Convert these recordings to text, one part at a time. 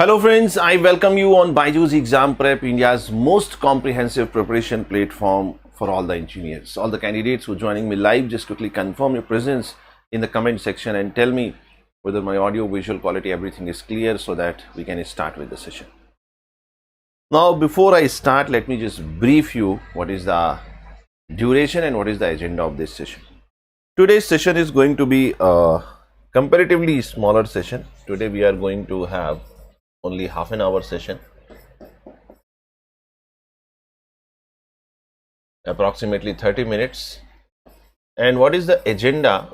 Hello friends, I welcome you on BYJU'S Exam Prep, India's most comprehensive preparation platform for all the engineers. All the candidates who are joining me live, just quickly confirm your presence in the comment section and tell me whether my audio, visual quality, everything is clear so that we can start with the session. Now, before I start, let me just brief you what is the duration and what is the agenda of this session. Today's session is going to be a comparatively smaller session. Today we are going to have only half an hour session, approximately 30 minutes. And what is the agenda?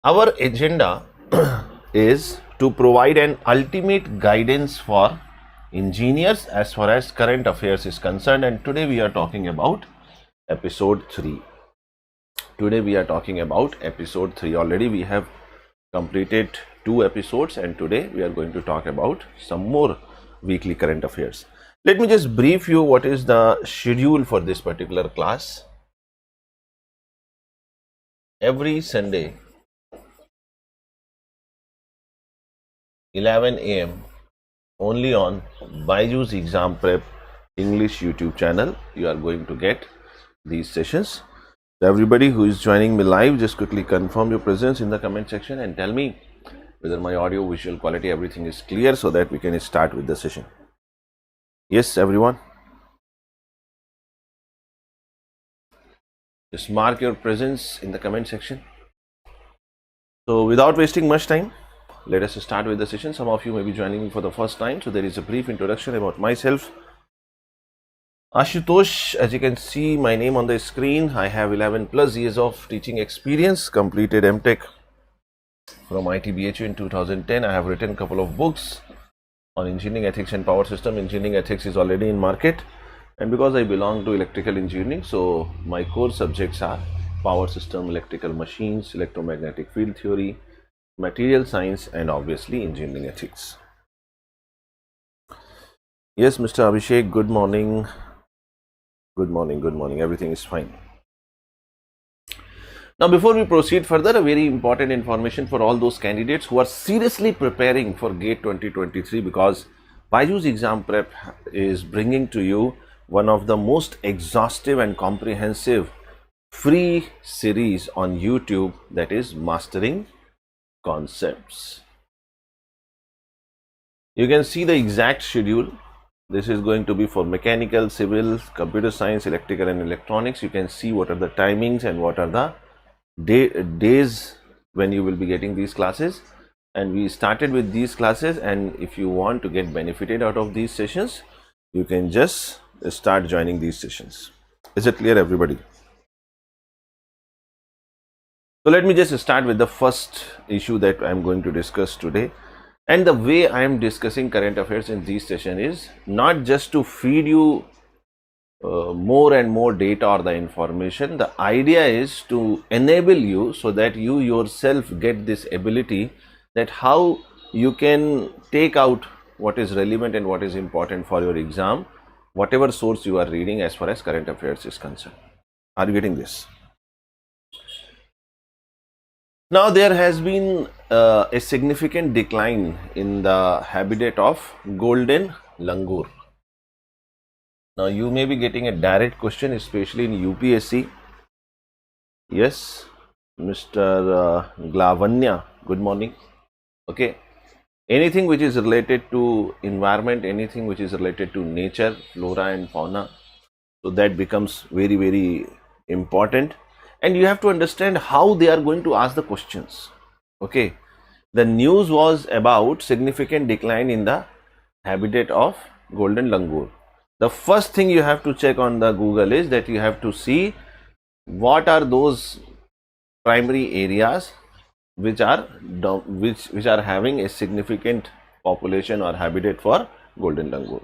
Our agenda is to provide an ultimate guidance for engineers as far as current affairs is concerned, and today we are talking about episode 3. Today we are talking about episode 3. Already we have completed 2 episodes, and today we are going to talk about some more weekly current affairs. Let me just brief you what is the schedule for this particular class. Every Sunday 11 AM only on BYJU'S Exam Prep English YouTube channel you are going to get these sessions. So everybody who is joining me live, just quickly confirm your presence in the comment section and tell me whether my audio, visual quality, everything is clear so that we can start with the session. Yes, everyone. Just mark your presence in the comment section. So without wasting much time, let us start with the session. Some of you may be joining me for the first time, so there is a brief introduction about myself. Ashutosh, as you can see my name on the screen, I have 11 plus years of teaching experience, completed MTech from ITBHU in 2010. I have written a couple of books on engineering ethics and power system. Engineering ethics is already in market, and because I belong to electrical engineering, so my core subjects are power system, electrical machines, electromagnetic field theory, material science, and obviously engineering ethics. Yes, Mr. Abhishek, good morning. Good morning, good morning. Everything is fine. Now, before we proceed further, a very important information for all those candidates who are seriously preparing for GATE 2023, because BYJU'S Exam Prep is bringing to you one of the most exhaustive and comprehensive free series on YouTube, that is Mastering Concepts. You can see the exact schedule. This is going to be for mechanical, civil, computer science, electrical and electronics. You can see what are the timings and what are the days when you will be getting these classes. And we started with these classes, and if you want to get benefited out of these sessions, you can just start joining these sessions. Is it clear, everybody? So let me just start with the first issue that I am going to discuss today. And the way I am discussing current affairs in this session is not just to feed you more and more data or the information. The idea is to enable you so that you yourself get this ability that how you can take out what is relevant and what is important for your exam, whatever source you are reading as far as current affairs is concerned. Are you getting this? Now, there has been a significant decline in the habitat of golden langur. Now, you may be getting a direct question, especially in UPSC. Yes, Mr. Glavanya, good morning. Okay, anything which is related to environment, anything which is related to nature, flora and fauna, so that becomes very, very important. And you have to understand how they are going to ask the questions. Okay, the news was about significant decline in the habitat of golden langur. The first thing you have to check on the Google is that you have to see what are those primary areas which are having a significant population or habitat for golden langur.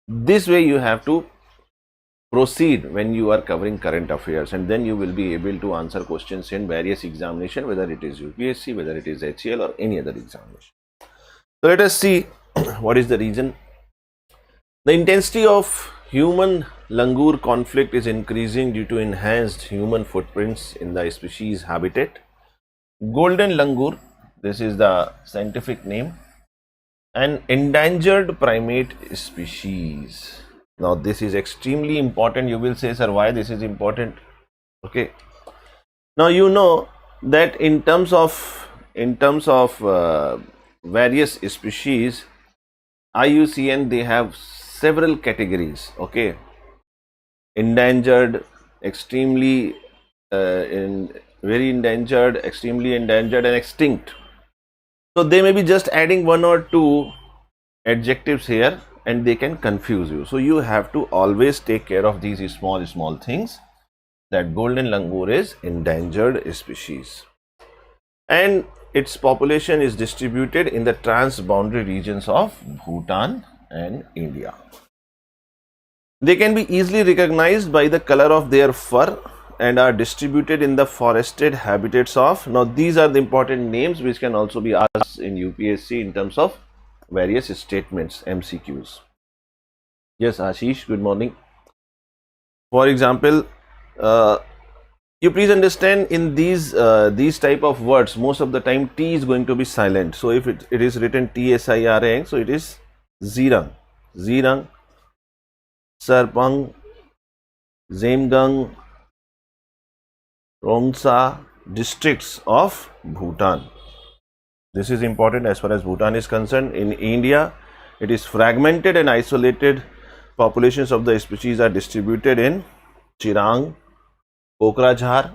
This way you have to proceed when you are covering current affairs, and then you will be able to answer questions in various examination, whether it is UPSC, whether it is HCL or any other examination. So let us see what is the reason. The intensity of human langur conflict is increasing due to enhanced human footprints in the species habitat. Golden langur, this is the scientific name, an endangered primate species. Now this is extremely important. You will say, sir, why this is important? Okay. Now you know that in terms of various species, IUCN, they have several categories. Okay, endangered, extremely very endangered, extremely endangered, and extinct. So they may be just adding one or two adjectives here and they can confuse you. So you have to always take care of these small things, that golden langur is endangered species and its population is distributed in the transboundary regions of Bhutan and India. They can be easily recognized by the color of their fur and are distributed in the forested habitats of. Now these are the important names which can also be asked in UPSC in terms of various statements, MCQs. Yes, Ashish, good morning. For example, you please understand, in these type of words, most of the time T is going to be silent. So if it is written TSIRANG, so it is Zirang, Zirang, Sarpang, Zemgang, Rongsa districts of Bhutan. This is important as far as Bhutan is concerned. In India, it is fragmented and isolated. Populations of the species are distributed in Chirang, Pokrajhar,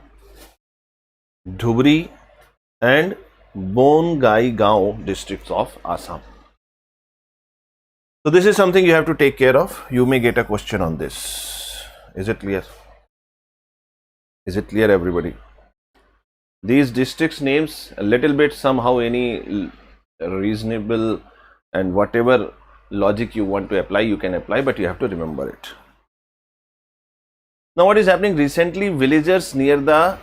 Dhubri and Bongaigaon districts of Assam. So this is something you have to take care of. You may get a question on this. Is it clear? Is it clear, everybody? These districts names a little bit somehow, any reasonable and whatever logic you want to apply, you can apply, but you have to remember it. Now what is happening recently, villagers near the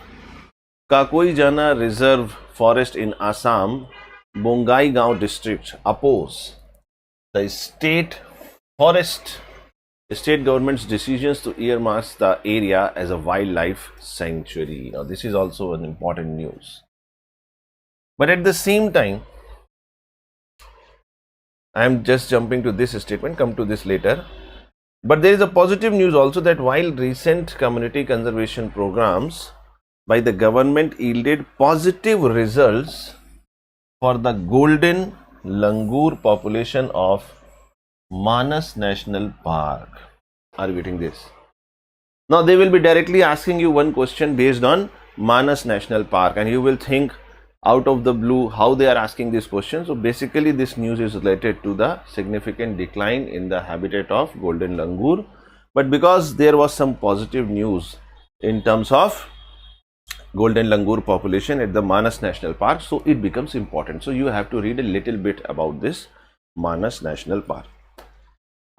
Kakoijana Reserve Forest in Assam, Bongaigaon district, oppose the state government's decisions to earmark the area as a wildlife sanctuary. Now this is also an important news. But at the same time, I am just jumping to this statement, come to this later. But there is a positive news also, that while recent community conservation programs by the government yielded positive results for the golden langur population of Manas National Park. Are you getting this? Now they will be directly asking you one question based on Manas National Park, and you will think out of the blue how they are asking this question. So basically this news is related to the significant decline in the habitat of golden langur, but because there was some positive news in terms of golden langur population at the Manas National Park, so it becomes important. So you have to read a little bit about this Manas National Park.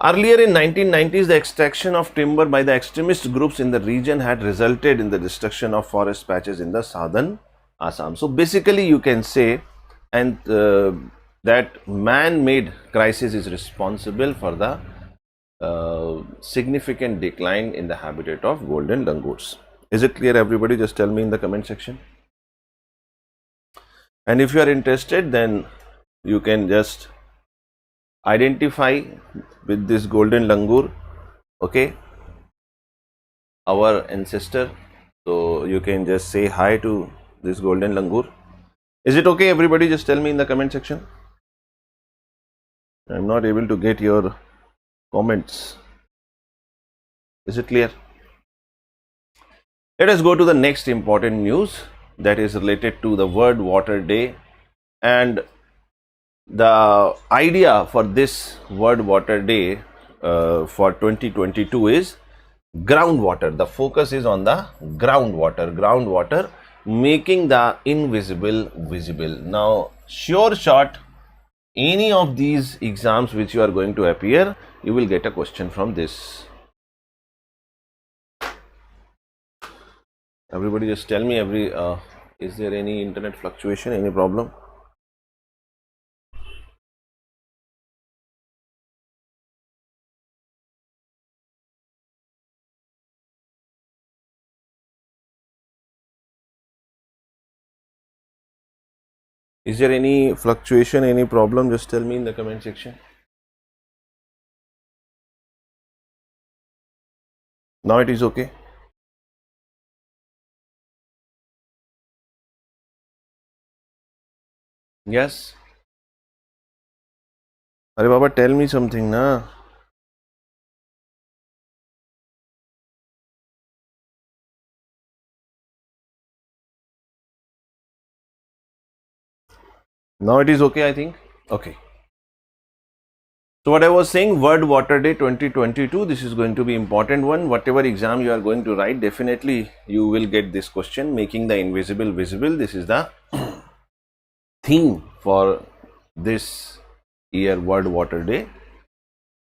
Earlier in 1990s, the extraction of timber by the extremist groups in the region had resulted in the destruction of forest patches in the southern Assam. So basically you can say, and that man-made crisis is responsible for the significant decline in the habitat of golden langurs. Is it clear, everybody? Just tell me in the comment section. And if you are interested, then you can just identify with this golden langur, okay, our ancestor. So you can just say hi to this golden langur. Is it okay, everybody? Just tell me in the comment section. I'm not able to get your comments. Is it clear? Let us go to the next important news, that is related to the World Water Day. And the idea for this World Water Day for 2022 is groundwater. The focus is on the groundwater, making the invisible visible. Now, sure shot, any of these exams which you are going to appear, you will get a question from this. Everybody just tell me, is there any internet fluctuation, any problem? Is there any fluctuation, any problem? Just tell me in the comment section. Now it is okay. Yes. Are Baba, tell me something, na? Now it is okay, I think. Okay. So what I was saying, World Water Day 2022, this is going to be important one. Whatever exam you are going to write, definitely you will get this question, making the invisible visible. This is the theme for this year, World Water Day.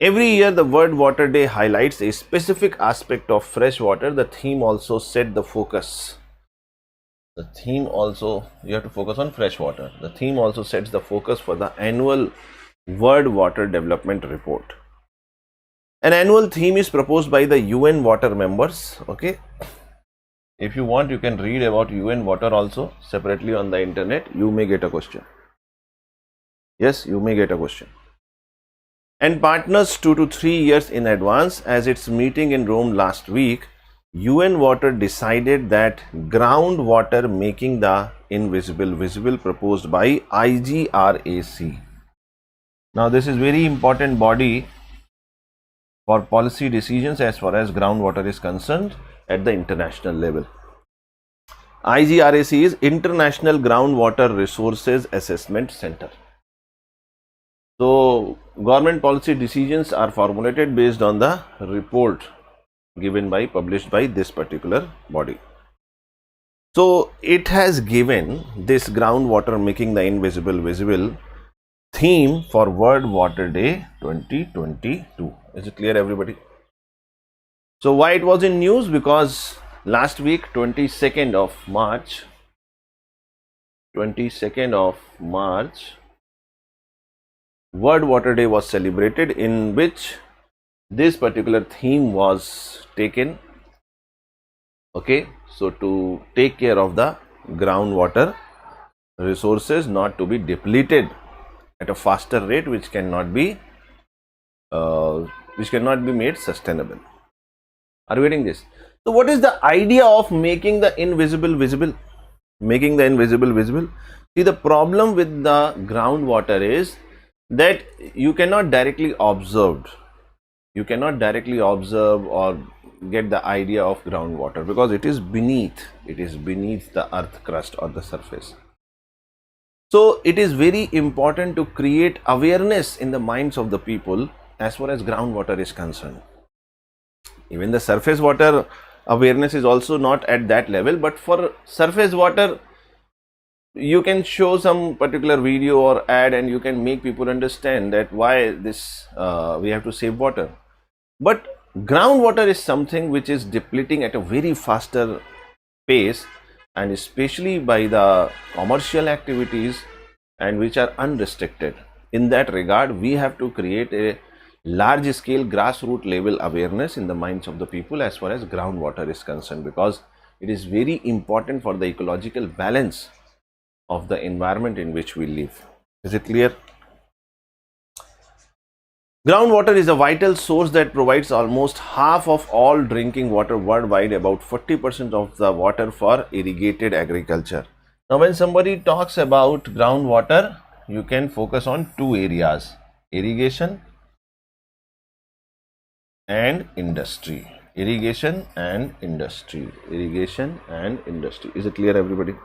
Every year, the World Water Day highlights a specific aspect of fresh water. The theme also set the focus. The theme also, you have to focus on fresh water. The theme also sets the focus for the annual World Water Development Report. An annual theme is proposed by the UN water members. Okay. If you want, you can read about UN water also separately on the internet. You may get a question. Yes, you may get a question. And partners 2 to 3 years in advance. As its meeting in Rome last week, UN Water decided that groundwater making the invisible visible, proposed by IGRAC. Now this is very important body for policy decisions as far as groundwater is concerned at the international level. IGRAC is International Groundwater Resources Assessment Center. So government policy decisions are formulated based on the report published by this particular body. So it has given this groundwater making the invisible visible theme for World Water Day 2022. Is it clear, everybody? So why it was in news? Because last week, 22nd of March, World Water Day was celebrated, in which this particular theme was taken. Okay, so to take care of the groundwater resources not to be depleted at a faster rate, which cannot be made sustainable. Are you getting this? So what is the idea of making the invisible visible? Making the invisible visible. See, the problem with the groundwater is that you cannot directly observe. You cannot directly observe or get the idea of groundwater because it is beneath the earth crust or the surface. So it is very important to create awareness in the minds of the people as far as groundwater is concerned. Even the surface water awareness is also not at that level, but for surface water, you can show some particular video or ad and you can make people understand that why this we have to save water. But groundwater is something which is depleting at a very faster pace, and especially by the commercial activities, and which are unrestricted. In that regard, we have to create a large scale grassroots level awareness in the minds of the people as far as groundwater is concerned, because it is very important for the ecological balance of the environment in which we live. Is it clear? Groundwater is a vital source that provides almost half of all drinking water worldwide, about 40% of the water for irrigated agriculture. Now, when somebody talks about groundwater, you can focus on two areas: irrigation and industry. Irrigation and industry. Irrigation and industry. Is it clear, everybody?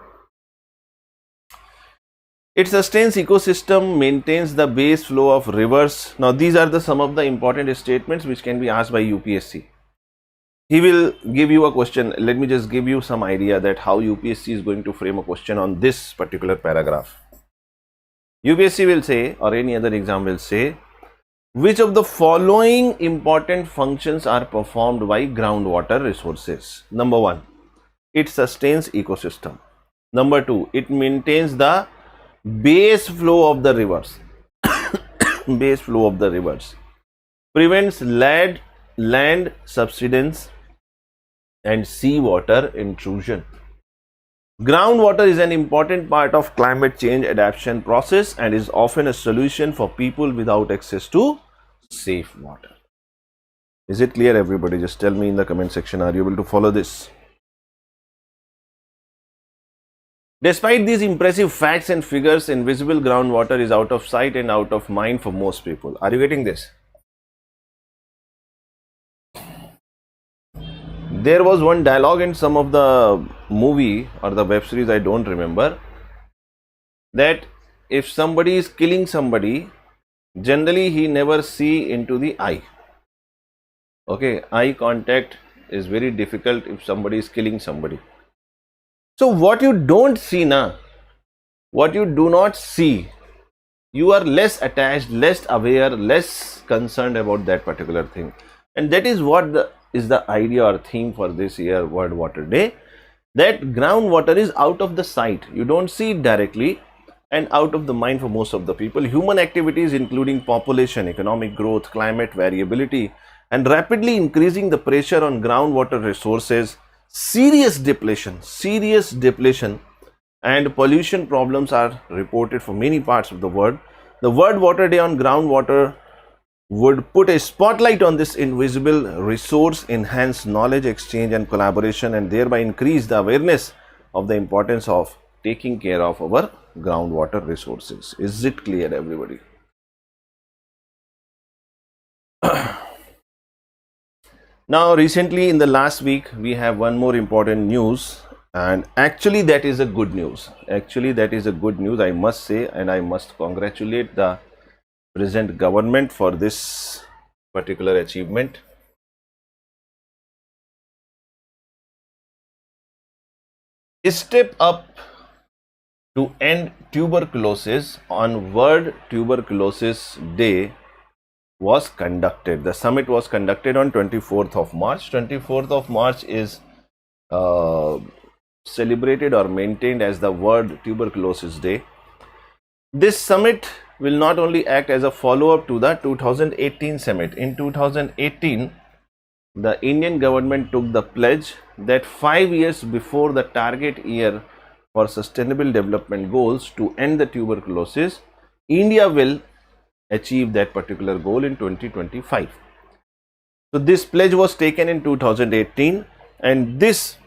It sustains ecosystem, maintains the base flow of rivers. Now, these are some of the important statements which can be asked by UPSC. He will give you a question. Let me just give you some idea that how UPSC is going to frame a question on this particular paragraph. UPSC will say, or any other exam will say, which of the following important functions are performed by groundwater resources? Number 1, it sustains ecosystem. Number 2, it maintains the base flow of the rivers. Base flow of the rivers. Prevents land subsidence and seawater intrusion. Groundwater is an important part of climate change adaptation process and is often a solution for people without access to safe water. Is it clear, everybody? Just tell me in the comment section, are you able to follow this? Despite these impressive facts and figures, invisible groundwater is out of sight and out of mind for most people. Are you getting this? There was one dialogue in some of the movie or the web series, I don't remember, that if somebody is killing somebody, generally he never see into the eye. Okay, eye contact is very difficult if somebody is killing somebody. So what you don't see now, what you do not see, you are less attached, less aware, less concerned about that particular thing. And that is what is the idea or theme for this year World Water Day, that groundwater is out of the sight. You don't see it directly and out of the mind for most of the people. Human activities including population, economic growth, climate variability, and rapidly increasing the pressure on groundwater resources, serious depletion and pollution problems are reported for many parts of the world. The World Water Day on groundwater would put a spotlight on this invisible resource, enhance knowledge exchange and collaboration, and thereby increase the awareness of the importance of taking care of our groundwater resources. Is it clear, everybody? Now, recently in the last week, we have one more important news, and actually that is a good news. I must say, and I must congratulate the present government for this particular achievement. A step up to end tuberculosis on World Tuberculosis Day was conducted. The summit was conducted on 24th of March. 24th of March is celebrated or maintained as the World Tuberculosis Day. This summit will not only act as a follow-up to the 2018 summit. In 2018, the Indian government took the pledge that 5 years before the target year for Sustainable Development Goals to end the tuberculosis, India will achieve that particular goal in 2025. So this pledge was taken in 2018, and this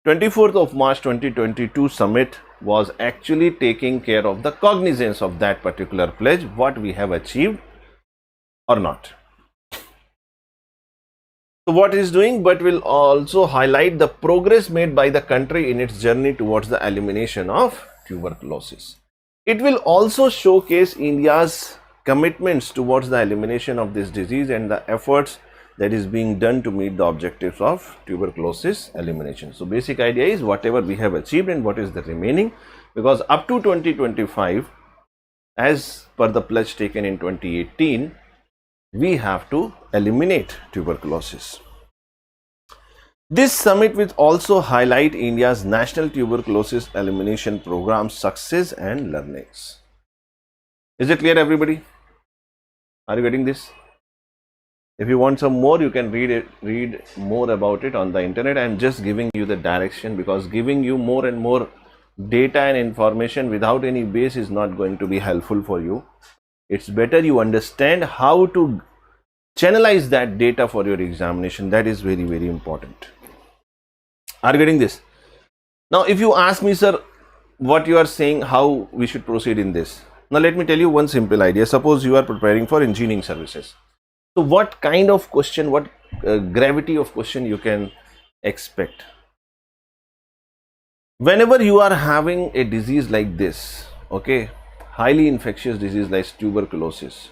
24th of March 2022 summit was actually taking care of the cognizance of that particular pledge, what we have achieved or not. So what it is doing, but will also highlight the progress made by the country in its journey towards the elimination of tuberculosis. It will also showcase India's commitments towards the elimination of this disease and the efforts that is being done to meet the objectives of tuberculosis elimination. So basic idea is whatever we have achieved and what is the remaining, because up to 2025, as per the pledge taken in 2018, we have to eliminate tuberculosis. This summit will also highlight India's national tuberculosis elimination program success and learnings. Is it clear, everybody? Are you getting this? If you want some more, you can read more about it on the internet. I am just giving you the direction, because giving you more and more data and information without any base is not going to be helpful for you. It's better you understand how to channelize that data for your examination. That is very, very important. Are you getting this? Now, if you ask me, sir, what you are saying, how we should proceed in this. Now, let me tell you one simple idea. Suppose you are preparing for engineering services. So what kind of question, what gravity of question you can expect? Whenever you are having a disease like this, okay, highly infectious disease like tuberculosis,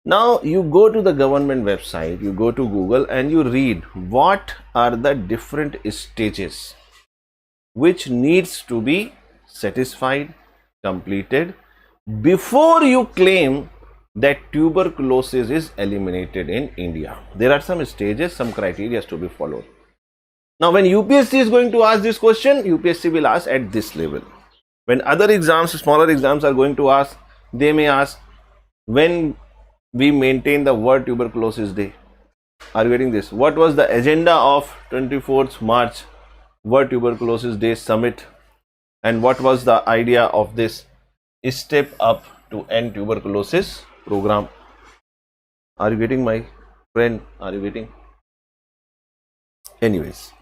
now you go to the government website, you go to Google and you read what are the different stages which needs to be satisfied, completed before you claim that tuberculosis is eliminated in India. There are some stages, some criteria to be followed. Now, when UPSC is going to ask this question, UPSC will ask at this level. When other exams, smaller exams are going to ask, they may ask when we maintain the World Tuberculosis Day. Are you getting this? What was the agenda of 24th March World Tuberculosis Day Summit And what was the idea of this Step Up to End Tuberculosis program? Are you getting, my friend? Are you getting? Anyways,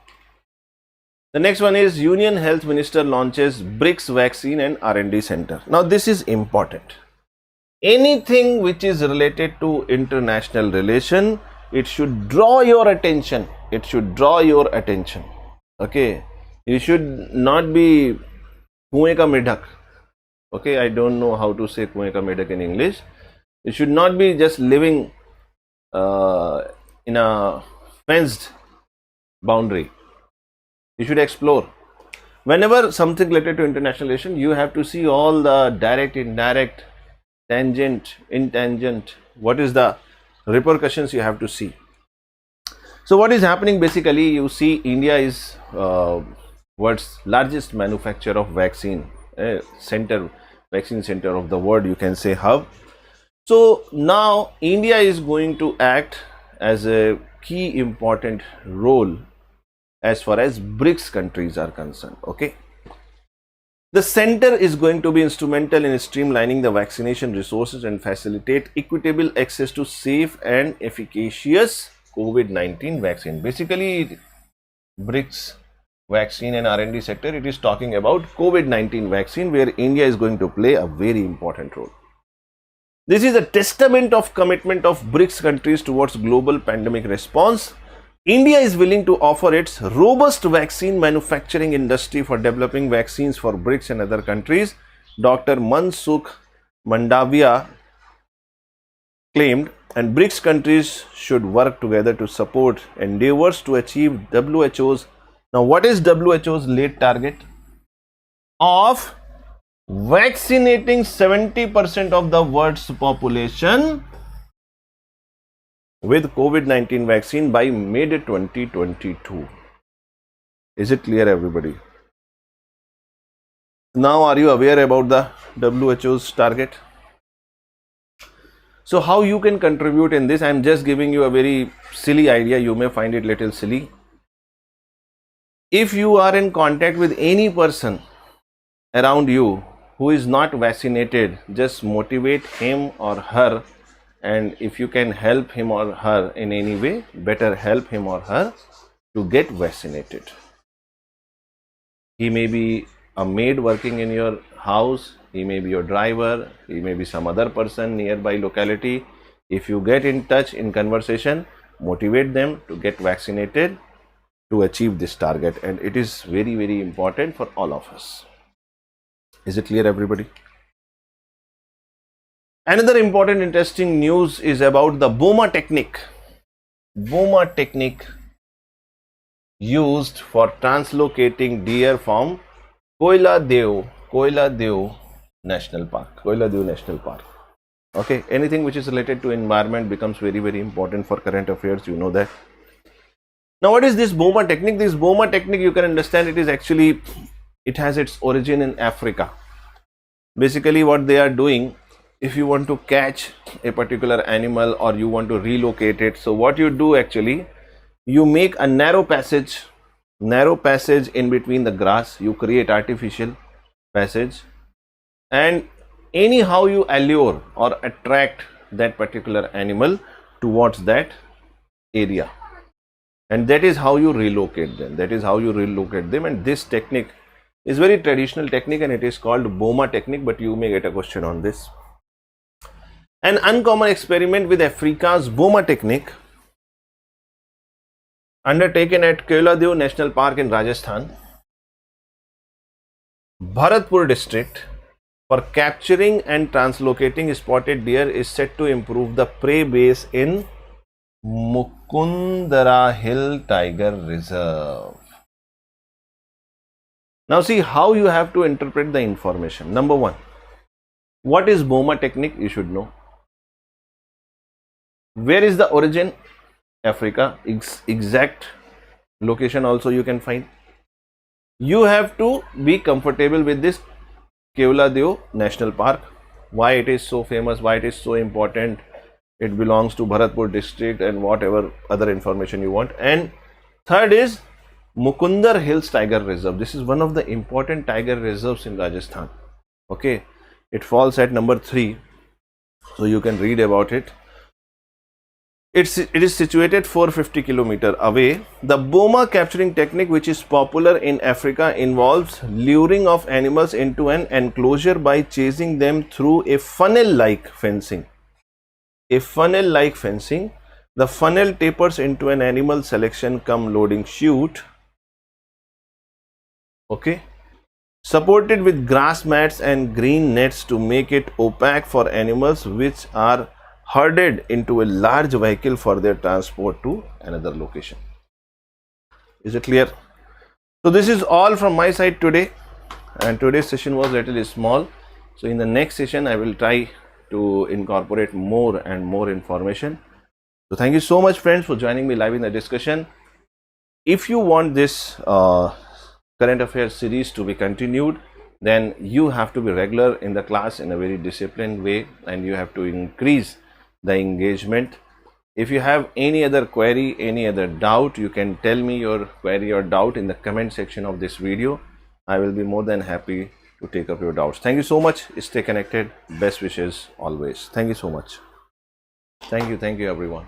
the next one is Union Health Minister launches BRICS Vaccine and R&D Center. Now this is important. Anything which is related to international relation, it should draw your attention. It should draw your attention. Okay, you should not be kuएं का मेढक. Okay, I don't know how to say kuएं का मेढक in English. You should not be just living in a fenced boundary. You should explore. Whenever something related to international relation, you have to see all the direct, indirect, tangent, intangent, what is the repercussions you have to see. So what is happening basically, you see India is world's largest manufacturer of vaccine center, vaccine center of the world, you can say hub. So now India is going to act as a key important role as far as BRICS countries are concerned. Okay, the center is going to be instrumental in streamlining the vaccination resources and facilitate equitable access to safe and efficacious COVID-19 vaccine. Basically, BRICS vaccine and R&D sector, it is talking about COVID-19 vaccine, where India is going to play a very important role. This is a testament of commitment of BRICS countries towards global pandemic response. India is willing to offer its robust vaccine manufacturing industry for developing vaccines for BRICS and other countries, Dr. Mansukh Mandavia claimed, and BRICS countries should work together to support endeavors to achieve WHO's. Now, what is WHO's late target? Of vaccinating 70% of the world's population with COVID-19 vaccine by mid-2022. Is it clear, everybody? Now, are you aware about the WHO's target? So, how you can contribute in this? I am just giving you a very silly idea. You may find it little silly. If you are in contact with any person around you who is not vaccinated, just motivate him or her, and if you can help him or her in any way, better help him or her to get vaccinated. He may be a maid working in your house, he may be your driver, he may be some other person nearby locality. If you get in touch in conversation, motivate them to get vaccinated to achieve this target, and it is very, very important for all of us. Is it clear, everybody? Another important interesting news is about the Boma technique. Boma technique used for translocating deer from Koila Dev National Park. Koila Dev National Park. Okay, anything which is related to environment becomes very, very important for current affairs, you know that. Now, what is this Boma technique? This Boma technique, you can understand, it is actually, it has its origin in Africa. Basically, what they are doing, if you want to catch a particular animal or you want to relocate it, so what you do actually, you make a narrow passage in between the grass, you create artificial passage, and anyhow you allure or attract that particular animal towards that area. And that is how you relocate them. And this technique is very traditional technique, and it is called Boma technique, but you may get a question on this. An uncommon experiment with Africa's Boma technique undertaken at Keoladev National Park in Rajasthan, Bharatpur district, for capturing and translocating spotted deer is set to improve the prey base in Mukundara Hill Tiger Reserve. Now see how you have to interpret the information. Number one, what is Boma technique? You should know. Where is the origin? Africa. Exact location also you can find. You have to be comfortable with this Keoladev National Park. Why it is so famous, why it is so important. It belongs to Bharatpur district and whatever other information you want. And third is, Mukundar Hills Tiger Reserve. This is one of the important tiger reserves in Rajasthan. Okay, it falls at number 3, so you can read about it. It is situated 450 km away. The Boma capturing technique, which is popular in Africa, involves luring of animals into an enclosure by chasing them through a funnel-like fencing. A funnel-like fencing. The funnel tapers into an animal selection cum loading chute. Okay, supported with grass mats and green nets to make it opaque for animals which are herded into a large vehicle for their transport to another location. Is it clear? So this is all from my side today, and today's session was a little small. So in the next session I will try to incorporate more and more information. So thank you so much friends for joining me live in the discussion. If you want this current affairs series to be continued, then you have to be regular in the class in a very disciplined way, and you have to increase the engagement. If you have any other query, any other doubt, you can tell me your query or doubt in the comment section of this video. I will be more than happy to take up your doubts. Thank you so much. Stay connected. Best wishes always. Thank you so much. Thank you everyone.